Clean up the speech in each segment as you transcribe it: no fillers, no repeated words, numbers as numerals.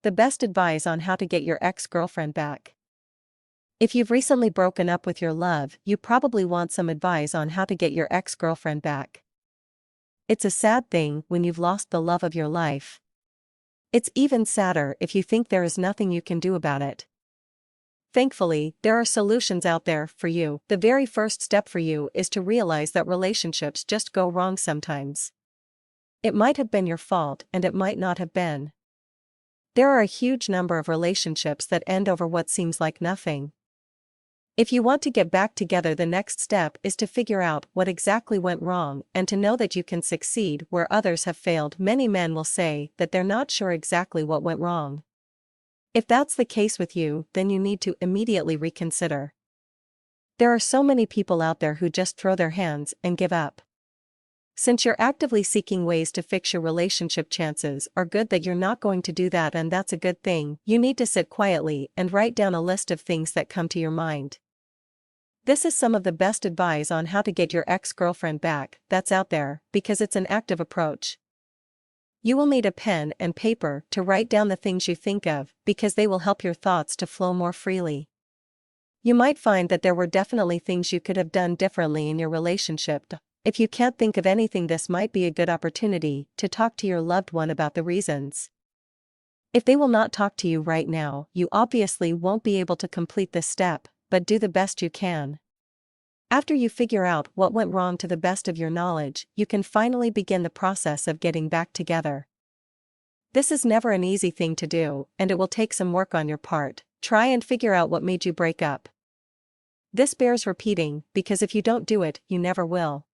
The best advice on how to get your ex-girlfriend back. If you've recently broken up with your love, you probably want some advice on how to get your ex-girlfriend back. It's a sad thing when you've lost the love of your life. It's even sadder if you think there is nothing you can do about it. Thankfully, there are solutions out there for you. The very first step for you is to realize that relationships just go wrong sometimes. It might have been your fault and it might not have been. There are a huge number of relationships that end over what seems like nothing. If you want to get back together, the next step is to figure out what exactly went wrong and to know that you can succeed where others have failed. Many men will say that they're not sure exactly what went wrong. If that's the case with you, then you need to immediately reconsider. There are so many people out there who just throw their hands and give up. Since you're actively seeking ways to fix your relationship, chances are good that you're not going to do that, and that's a good thing. You need to sit quietly and write down a list of things that come to your mind. This is some of the best advice on how to get your ex-girlfriend back that's out there, because it's an active approach. You will need a pen and paper to write down the things you think of, because they will help your thoughts to flow more freely. You might find that there were definitely things you could have done differently in your relationship. If you can't think of anything, this might be a good opportunity to talk to your loved one about the reasons. If they will not talk to you right now, you obviously won't be able to complete this step, but do the best you can. After you figure out what went wrong to the best of your knowledge, you can finally begin the process of getting back together. This is never an easy thing to do, and it will take some work on your part. Try and figure out what made you break up. This bears repeating, because if you don't do it, you never will.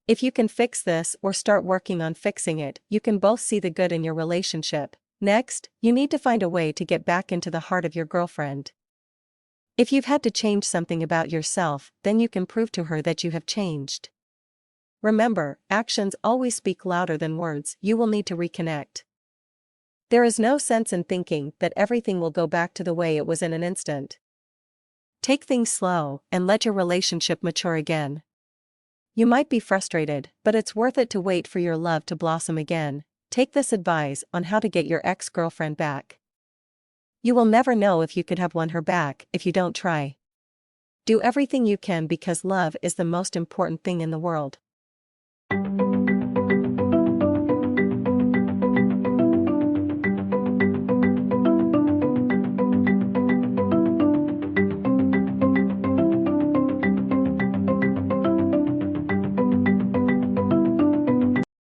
If you can fix this or start working on fixing it, you can both see the good in your relationship. Next, you need to find a way to get back into the heart of your girlfriend. If you've had to change something about yourself, then you can prove to her that you have changed. Remember, actions always speak louder than words. You will need to reconnect. There is no sense in thinking that everything will go back to the way it was in an instant. Take things slow and let your relationship mature again. You might be frustrated, but it's worth it to wait for your love to blossom again. Take this advice on how to get your ex-girlfriend back. You will never know if you could have won her back if you don't try. Do everything you can, because love is the most important thing in the world.